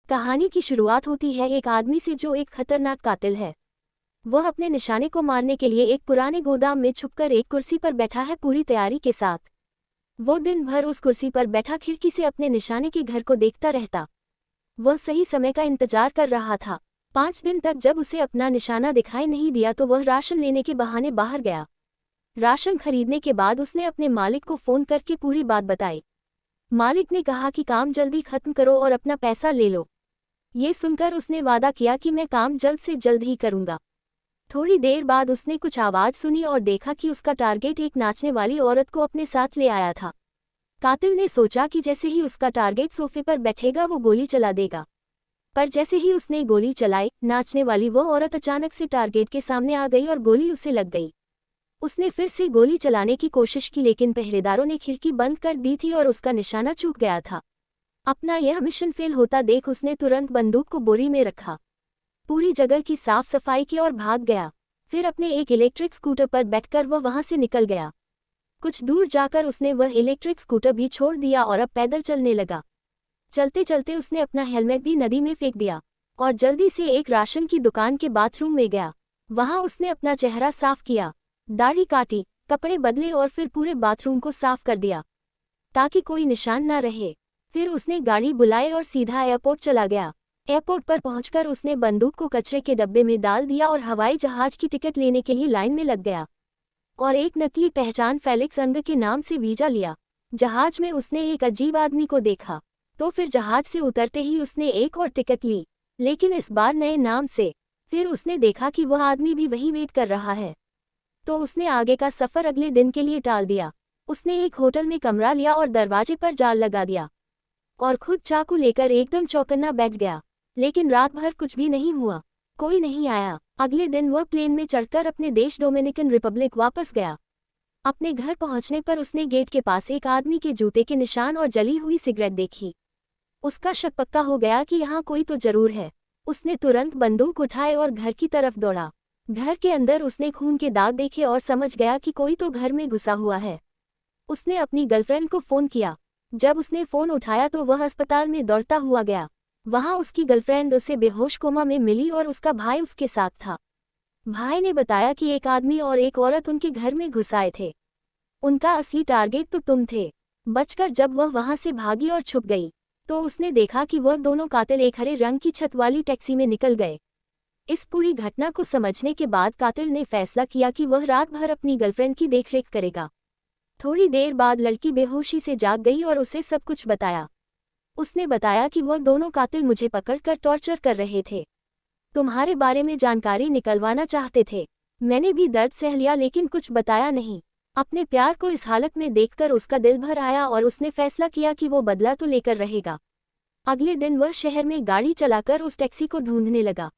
कहानी की शुरुआत होती है एक आदमी से जो एक खतरनाक कातिल है। वह अपने निशाने को मारने के लिए एक पुराने गोदाम में छुपकर एक कुर्सी पर बैठा है, पूरी तैयारी के साथ। वो दिन भर उस कुर्सी पर बैठा खिड़की से अपने निशाने के घर को देखता रहता। वह सही समय का इंतजार कर रहा था। 5 दिन तक जब उसे अपना निशाना दिखाई नहीं दिया तो वह राशन लेने के बहाने बाहर गया। राशन खरीदने के बाद उसने अपने मालिक को फोन करके पूरी बात बताई। मालिक ने कहा कि काम जल्दी खत्म करो और अपना पैसा ले लो। ये सुनकर उसने वादा किया कि मैं काम जल्द से जल्द ही करूंगा। थोड़ी देर बाद उसने कुछ आवाज़ सुनी और देखा कि उसका टारगेट एक नाचने वाली औरत को अपने साथ ले आया था। कातिल ने सोचा कि जैसे ही उसका टारगेट सोफे पर बैठेगा वो गोली चला देगा। पर जैसे ही उसने गोली चलाई, नाचने वाली वो औरत अचानक से टारगेट के सामने आ गई और गोली उसे लग गई। उसने फिर से गोली चलाने की कोशिश की लेकिन पहरेदारों ने खिड़की बंद कर दी थी और उसका निशाना चूक गया था। अपना यह मिशन फेल होता देख उसने तुरंत बंदूक को बोरी में रखा, पूरी जगह की साफ सफाई की और भाग गया। फिर अपने एक इलेक्ट्रिक स्कूटर पर बैठकर वह वहां से निकल गया। कुछ दूर जाकर उसने वह इलेक्ट्रिक स्कूटर भी छोड़ दिया और अब पैदल चलने लगा। चलते चलते उसने अपना हेलमेट भी नदी में फेंक दिया और जल्दी से एक राशन की दुकान के बाथरूम में गया। वहां उसने अपना चेहरा साफ किया, दाढ़ी काटी, कपड़े बदले और फिर पूरे बाथरूम को साफ कर दिया ताकि कोई निशान न रहे। फिर उसने गाड़ी बुलाई और सीधा एयरपोर्ट चला गया। एयरपोर्ट पर पहुंचकर उसने बंदूक को कचरे के डब्बे में डाल दिया और हवाई जहाज की टिकट लेने के लिए लाइन में लग गया और एक नकली पहचान फेलिक्स अंग के नाम से वीजा लिया। जहाज में उसने एक अजीब आदमी को देखा तो फिर जहाज से उतरते ही उसने एक और टिकट ली, लेकिन इस बार नए नाम से। फिर उसने देखा कि वह आदमी भी वहीं वेट कर रहा है, तो उसने आगे का सफ़र अगले दिन के लिए टाल दिया। उसने एक होटल में कमरा लिया और दरवाजे पर जाल लगा दिया और खुद चाकू लेकर एकदम चौकन्ना बैठ गया। लेकिन रात भर कुछ भी नहीं हुआ, कोई नहीं आया। अगले दिन वह प्लेन में चढ़कर अपने देश डोमिनिकन रिपब्लिक वापस गया। अपने घर पहुंचने पर उसने गेट के पास एक आदमी के जूते के निशान और जली हुई सिगरेट देखी। उसका शक पक्का हो गया कि यहाँ कोई तो जरूर है। उसने तुरंत बंदूक उठाए और घर की तरफ दौड़ा। घर के अंदर उसने खून के दाग देखे और समझ गया कि कोई तो घर में घुसा हुआ है। उसने अपनी गर्लफ्रेंड को फ़ोन किया। जब उसने फ़ोन उठाया तो वह अस्पताल में दौड़ता हुआ गया। वहां उसकी गर्लफ्रेंड उसे बेहोश कोमा में मिली और उसका भाई उसके साथ था। भाई ने बताया कि एक आदमी और एक औरत उनके घर में घुस आए थे। उनका असली टारगेट तो तुम थे। बचकर जब वह वहां से भागी और छुप गई तो उसने देखा कि वह दोनों कातिल एक हरे रंग की छत वाली टैक्सी में निकल गए। इस पूरी घटना को समझने के बाद कातिल ने फैसला किया कि वह रात भर अपनी गर्लफ्रेंड की देखरेख करेगा। थोड़ी देर बाद लड़की बेहोशी से जाग गई और उसे सब कुछ बताया। उसने बताया कि वह दोनों कातिल मुझे पकड़कर टॉर्चर कर रहे थे, तुम्हारे बारे में जानकारी निकलवाना चाहते थे। मैंने भी दर्द सह लिया लेकिन कुछ बताया नहीं। अपने प्यार को इस हालत में देखकर उसका दिल भर आया और उसने फैसला किया कि वो बदला तो लेकर रहेगा। अगले दिन वह शहर में गाड़ी चलाकर उस टैक्सी को ढूंढने लगा।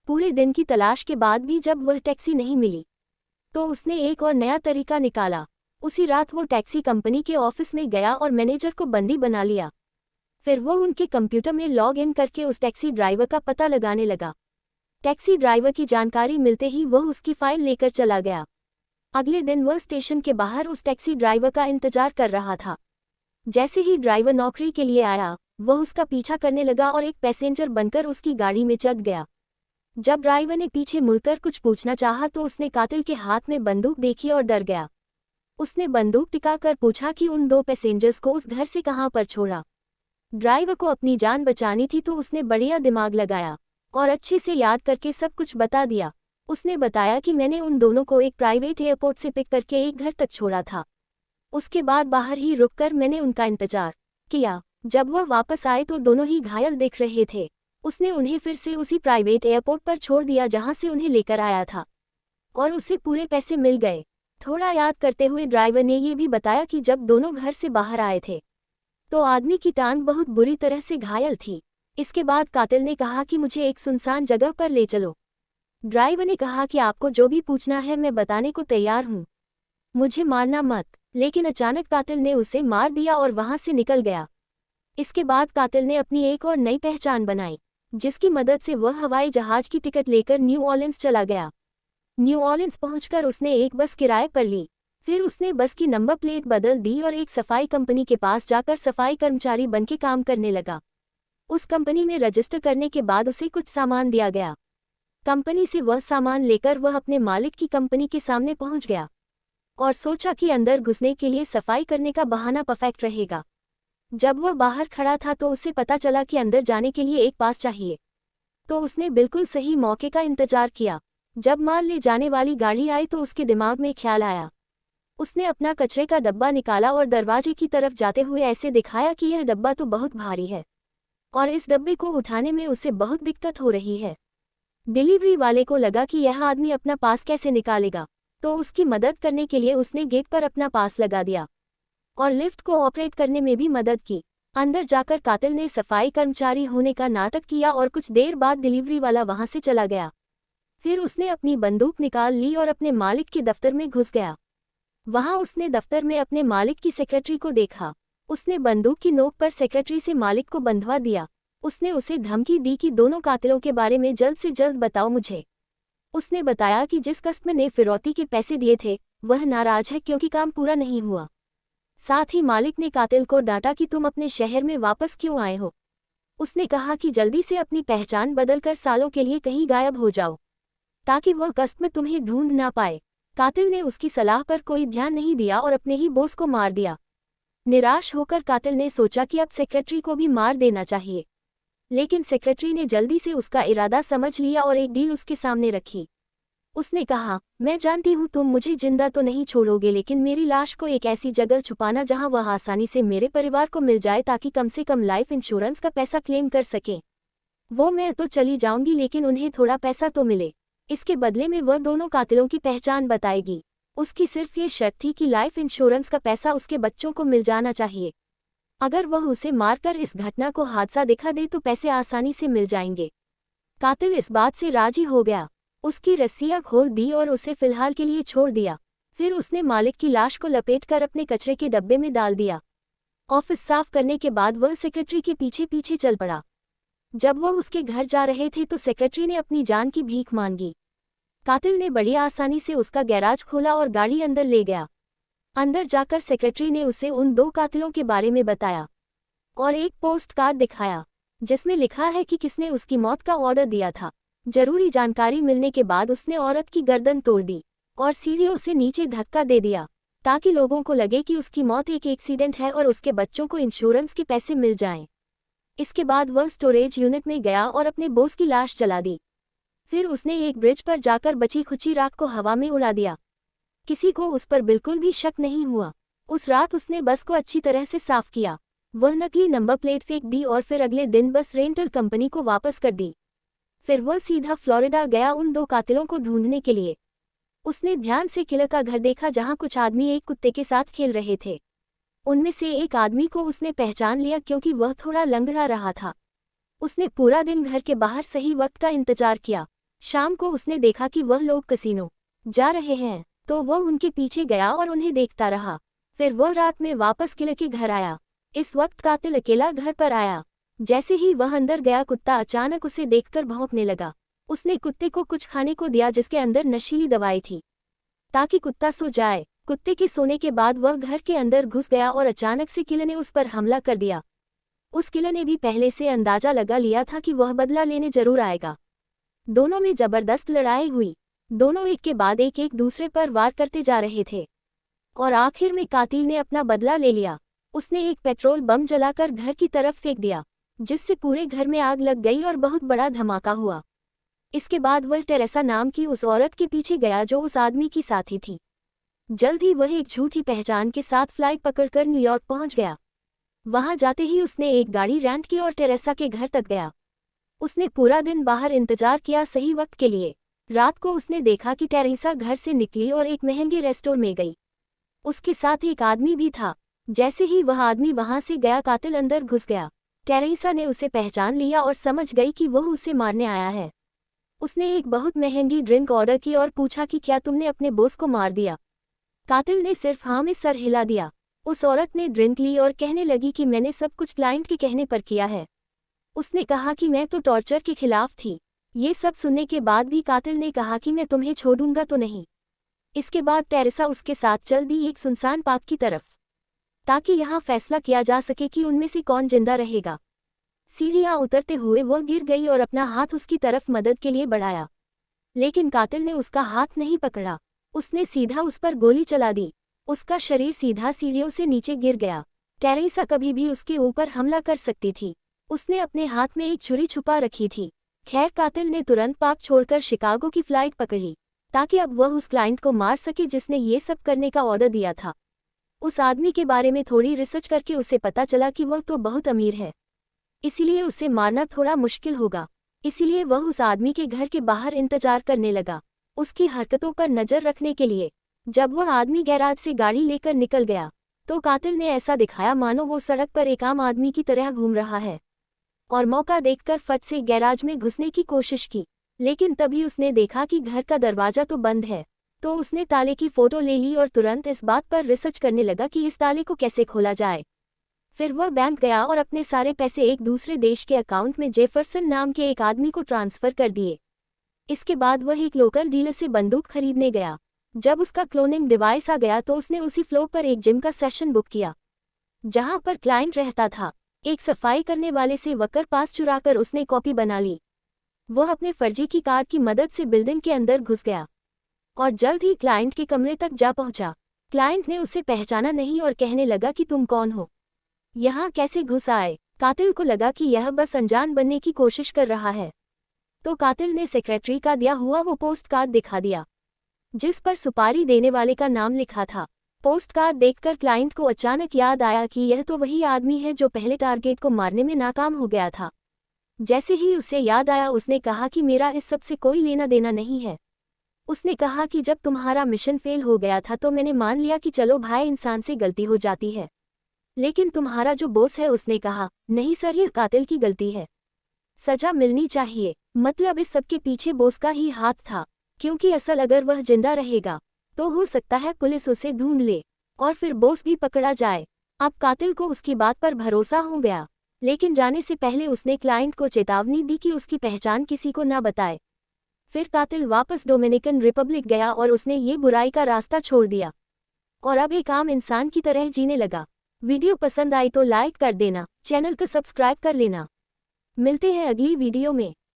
पूरे दिन की तलाश के बाद भी जब वह टैक्सी नहीं मिली तो उसने एक और नया तरीका निकाला। उसी रात वो टैक्सी कंपनी के ऑफिस में गया और मैनेजर को बंदी बना लिया। फिर वो उनके कंप्यूटर में लॉग इन करके उस टैक्सी ड्राइवर का पता लगाने लगा। टैक्सी ड्राइवर की जानकारी मिलते ही वह उसकी फाइल लेकर चला गया। अगले दिन वह स्टेशन के बाहर उस टैक्सी ड्राइवर का इंतजार कर रहा था। जैसे ही ड्राइवर नौकरी के लिए आया, वह उसका पीछा करने लगा और एक पैसेंजर बनकर उसकी गाड़ी में चढ़ गया। जब ड्राइवर ने पीछे मुड़कर कुछ पूछना चाहा तो उसने कातिल के हाथ में बंदूक देखी और डर गया। उसने बंदूक टिकाकर पूछा कि उन 2 पैसेंजर्स को उस घर से कहां पर छोड़ा। ड्राइवर को अपनी जान बचानी थी तो उसने बढ़िया दिमाग लगाया और अच्छे से याद करके सब कुछ बता दिया। उसने बताया कि मैंने उन दोनों को एक प्राइवेट एयरपोर्ट से पिक करके एक घर तक छोड़ा था। उसके बाद बाहर ही रुककर मैंने उनका इंतजार किया। जब वह वापस आए तो दोनों ही घायल दिख रहे थे। उसने उन्हें फिर से उसी प्राइवेट एयरपोर्ट पर छोड़ दिया जहां से उन्हें लेकर आया था और उसे पूरे पैसे मिल गए। थोड़ा याद करते हुए ड्राइवर ने ये भी बताया कि जब दोनों घर से बाहर आए थे तो आदमी की टांग बहुत बुरी तरह से घायल थी। इसके बाद कातिल ने कहा कि मुझे एक सुनसान जगह पर ले चलो। ड्राइवर ने कहा कि आपको जो भी पूछना है मैं बताने को तैयार हूँ, मुझे मारना मत। लेकिन अचानक कातिल ने उसे मार दिया और वहां से निकल गया। इसके बाद कातिल ने अपनी एक और नई पहचान बनाई जिसकी मदद से वह हवाई जहाज की टिकट लेकर न्यू ऑर्लिन्स चला गया। न्यू ऑर्लिन्स पहुंचकर उसने एक बस किराए पर ली। फिर उसने बस की नंबर प्लेट बदल दी और एक सफाई कंपनी के पास जाकर सफाई कर्मचारी बनके काम करने लगा। उस कंपनी में रजिस्टर करने के बाद उसे कुछ सामान दिया गया। कंपनी से वह सामान लेकर वह अपने मालिक की कंपनी के सामने पहुंच गया और सोचा कि अंदर घुसने के लिए सफाई करने का बहाना परफेक्ट रहेगा। जब वह बाहर खड़ा था तो उसे पता चला कि अंदर जाने के लिए एक पास चाहिए, तो उसने बिल्कुल सही मौके का इंतजार किया। जब माल ले जाने वाली गाड़ी आई तो उसके दिमाग में ख्याल आया। उसने अपना कचरे का डब्बा निकाला और दरवाजे की तरफ जाते हुए ऐसे दिखाया कि यह डब्बा तो बहुत भारी है और इस डब्बे को उठाने में उसे बहुत दिक्कत हो रही है। डिलीवरी वाले को लगा कि यह आदमी अपना पास कैसे निकालेगा, तो उसकी मदद करने के लिए उसने गेट पर अपना पास लगा दिया और लिफ्ट को ऑपरेट करने में भी मदद की। अंदर जाकर कातिल ने सफाई कर्मचारी होने का नाटक किया और कुछ देर बाद डिलीवरी वाला वहां से चला गया। फिर उसने अपनी बंदूक निकाल ली और अपने मालिक के दफ्तर में घुस गया। वहां उसने दफ्तर में अपने मालिक की सेक्रेटरी को देखा। उसने बंदूक की नोक पर सेक्रेटरी से मालिक को बंधवा दिया। उसने उसे धमकी दी कि दोनों कातिलों के बारे में जल्द से जल्द बताओ मुझे। उसने बताया कि जिस कस्टमर ने फिरौती के पैसे दिए थे वह नाराज है क्योंकि काम पूरा नहीं हुआ। साथ ही मालिक ने कातिल को डांटा कि तुम अपने शहर में वापस क्यों आए हो। उसने कहा कि जल्दी से अपनी पहचान बदलकर सालों के लिए कहीं गायब हो जाओ ताकि वह कस्टमर तुम्हें ढूंढ ना पाए। कातिल ने उसकी सलाह पर कोई ध्यान नहीं दिया और अपने ही बॉस को मार दिया। निराश होकर कातिल ने सोचा कि अब सेक्रेटरी को भी मार देना चाहिए, लेकिन सेक्रेटरी ने जल्दी से उसका इरादा समझ लिया और एक डील उसके सामने रखी। उसने कहा, मैं जानती हूँ तुम मुझे जिंदा तो नहीं छोड़ोगे, लेकिन मेरी लाश को एक ऐसी जगह छुपाना जहाँ वह आसानी से मेरे परिवार को मिल जाए ताकि कम से कम लाइफ इंश्योरेंस का पैसा क्लेम कर सकें। वो मैं तो चली जाऊंगी लेकिन उन्हें थोड़ा पैसा तो मिले। इसके बदले में वह दोनों कातिलों की पहचान बताएगी। उसकी सिर्फ ये शर्त थी कि लाइफ इंश्योरेंस का पैसा उसके बच्चों को मिल जाना चाहिए। अगर वह उसे मारकर इस घटना को हादसा दिखा दे तो पैसे आसानी से मिल जाएंगे। कातिल इस बात से राजी हो गया। उसकी रस्सियां खोल दी और उसे फिलहाल के लिए छोड़ दिया। फिर उसने मालिक की लाश को लपेटकर अपने कचरे के डब्बे में डाल दिया। ऑफिस साफ करने के बाद वह सेक्रेटरी के पीछे पीछे चल पड़ा। जब वह उसके घर जा रहे थे तो सेक्रेटरी ने अपनी जान की भीख मांगी। कातिल ने बड़ी आसानी से उसका गैराज खोला और गाड़ी अंदर ले गया। अंदर जाकर सेक्रेटरी ने उसे उन दो कातिलों के बारे में बताया और एक पोस्ट कार्ड दिखाया जिसमें लिखा है कि किसने उसकी मौत का ऑर्डर दिया था। जरूरी जानकारी मिलने के बाद उसने औरत की गर्दन तोड़ दी और सीढ़ियों से नीचे धक्का दे दिया ताकि लोगों को लगे कि उसकी मौत एक एक्सीडेंट है और उसके बच्चों को इंश्योरेंस के पैसे मिल जाएं। इसके बाद वह स्टोरेज यूनिट में गया और अपने बॉस की लाश जला दी। फिर उसने एक ब्रिज पर जाकर बची खुची राख को हवा में उड़ा दिया। किसी को उस पर बिल्कुल भी शक नहीं हुआ। उस रात उसने बस को अच्छी तरह से साफ किया। वह नकली नंबर प्लेट फेंक दी और फिर अगले दिन बस रेंटल कंपनी को वापस कर दी। फिर वह सीधा फ्लोरिडा गया उन दो कातिलों को ढूंढने के लिए। उसने ध्यान से किलर का घर देखा जहां कुछ आदमी एक कुत्ते के साथ खेल रहे थे। उनमें से एक आदमी को उसने पहचान लिया क्योंकि वह थोड़ा लंगड़ा रहा था। उसने पूरा दिन घर के बाहर सही वक्त का इंतजार किया। शाम को उसने देखा कि वह लोग कसीनो जा रहे हैं, तो वह उनके पीछे गया और उन्हें देखता रहा। फिर वह रात में वापस किले के घर आया। इस वक्त कातिल अकेला घर पर आया। जैसे ही वह अंदर गया कुत्ता अचानक उसे देखकर भौंकने लगा। उसने कुत्ते को कुछ खाने को दिया जिसके अंदर नशीली दवाई थी ताकि कुत्ता सो जाए। कुत्ते के सोने के बाद वह घर के अंदर घुस गया और अचानक से किले ने उस पर हमला कर दिया। उस किले ने भी पहले से अंदाजा लगा लिया था कि वह बदला लेने जरूर आएगा। दोनों में जबरदस्त लड़ाई हुई। दोनों एक के बाद एक दूसरे पर वार करते जा रहे थे और आखिर में कातिल ने अपना बदला ले लिया। उसने एक पेट्रोल बम जलाकर घर की तरफ फेंक दिया जिससे पूरे घर में आग लग गई और बहुत बड़ा धमाका हुआ। इसके बाद वह टेरेसा नाम की उस औरत के पीछे गया जो उस आदमी की साथी थी। जल्द ही वह एक झूठी पहचान के साथ फ्लाइट पकड़कर न्यूयॉर्क पहुंच गया। वहां जाते ही उसने एक गाड़ी रेंट की और टेरेसा के घर तक गया। उसने पूरा दिन बाहर इंतजार किया सही वक्त के लिए। रात को उसने देखा कि टेरेसा घर से निकली और एक महंगे रेस्टोरेंट में गई। उसके साथ एक आदमी भी था। जैसे ही वह आदमी वहां से गया कातिल अंदर घुस गया। टेरेसा ने उसे पहचान लिया और समझ गई कि वह उसे मारने आया है। उसने एक बहुत महंगी ड्रिंक ऑर्डर की और पूछा कि क्या तुमने अपने बॉस को मार दिया। कातिल ने सिर्फ हाँ में सर हिला दिया। उस औरत ने ड्रिंक ली और कहने लगी कि मैंने सब कुछ क्लाइंट के कहने पर किया है। उसने कहा कि मैं तो टॉर्चर के खिलाफ थी। ये सब सुनने के बाद भी कातिल ने कहा कि मैं तुम्हें छोड़ूंगा तो नहीं। इसके बाद टेरेसा उसके साथ चल दी एक सुनसान पार्क की तरफ ताकि यहाँ फैसला किया जा सके कि उनमें से कौन जिंदा रहेगा। सीढ़ियां उतरते हुए वह गिर गई और अपना हाथ उसकी तरफ मदद के लिए बढ़ाया, लेकिन कातिल ने उसका हाथ नहीं पकड़ा। उसने सीधा उस पर गोली चला दी। उसका शरीर सीधा सीढ़ियों से नीचे गिर गया। टेरेसा कभी भी उसके ऊपर हमला कर सकती थी। उसने अपने हाथ में एक छुरी छुपा रखी थी। खैर, कातिल ने तुरंत पाक छोड़कर शिकागो की फ्लाइट पकड़ी, ताकि अब वह उस क्लाइंट को मार सके जिसने ये सब करने का ऑर्डर दिया था। उस आदमी के बारे में थोड़ी रिसर्च करके उसे पता चला कि वह तो बहुत अमीर है, इसीलिए उसे मारना थोड़ा मुश्किल होगा। इसीलिए वह उस आदमी के घर के बाहर इंतजार करने लगा, उसकी हरकतों पर नजर रखने के लिए। जब वह आदमी गैराज से गाड़ी लेकर निकल गया, तो कातिल ने ऐसा दिखाया मानो वो सड़क पर एक आम आदमी की तरह घूम रहा है, और मौका देखकर फट से गैराज में घुसने की कोशिश की। लेकिन तभी उसने देखा कि घर का दरवाजा तो बंद है, तो उसने ताले की फोटो ले ली और तुरंत इस बात पर रिसर्च करने लगा कि इस ताले को कैसे खोला जाए। फिर वह बैंक गया और अपने सारे पैसे एक दूसरे देश के अकाउंट में जेफरसन नाम के एक आदमी को ट्रांसफर कर दिए। इसके बाद वह एक लोकल डीलर से बंदूक खरीदने गया। जब उसका क्लोनिंग डिवाइस आ गया तो उसने उसी फ्लोर पर एक जिम का सेशन बुक किया जहां पर क्लाइंट रहता था। एक सफाई करने वाले से वकर पास चुराकर उसने कॉपी बना ली। वह अपने फर्जी की कार की मदद से बिल्डिंग के अंदर घुस गया और जल्द ही क्लाइंट के कमरे तक जा पहुंचा। क्लाइंट ने उसे पहचाना नहीं और कहने लगा कि तुम कौन हो, यहाँ कैसे घुस आए। कातिल को लगा कि यह बस अनजान बनने की कोशिश कर रहा है, तो कातिल ने सेक्रेटरी का दिया हुआ वो पोस्ट कार्ड दिखा दिया जिस पर सुपारी देने वाले का नाम लिखा था। पोस्ट कार्ड देखकर क्लाइंट को अचानक याद आया कि यह तो वही आदमी है जो पहले टारगेट को मारने में नाकाम हो गया था। जैसे ही उसे याद आया, उसने कहा कि मेरा इस सब से कोई लेना देना नहीं है। उसने कहा कि जब तुम्हारा मिशन फेल हो गया था तो मैंने मान लिया कि चलो भाई, इंसान से गलती हो जाती है, लेकिन तुम्हारा जो बॉस है उसने कहा नहीं सर, ये कातिल की गलती है, सजा मिलनी चाहिए। मतलब इस सब के पीछे बॉस का ही हाथ था, क्योंकि असल अगर वह जिंदा रहेगा तो हो सकता है पुलिस उसे ढूंढ ले और फिर बॉस भी पकड़ा जाए। अब कातिल को उसकी बात पर भरोसा हो गया, लेकिन जाने से पहले उसने क्लाइंट को चेतावनी दी कि उसकी पहचान किसी को न बताए। फिर कातिल वापस डोमिनिकन रिपब्लिक गया और उसने ये बुराई का रास्ता छोड़ दिया और अब एक आम इंसान की तरह जीने लगा। वीडियो पसंद आई तो लाइक कर देना, चैनल को सब्सक्राइब कर लेना। मिलते हैं अगली वीडियो में।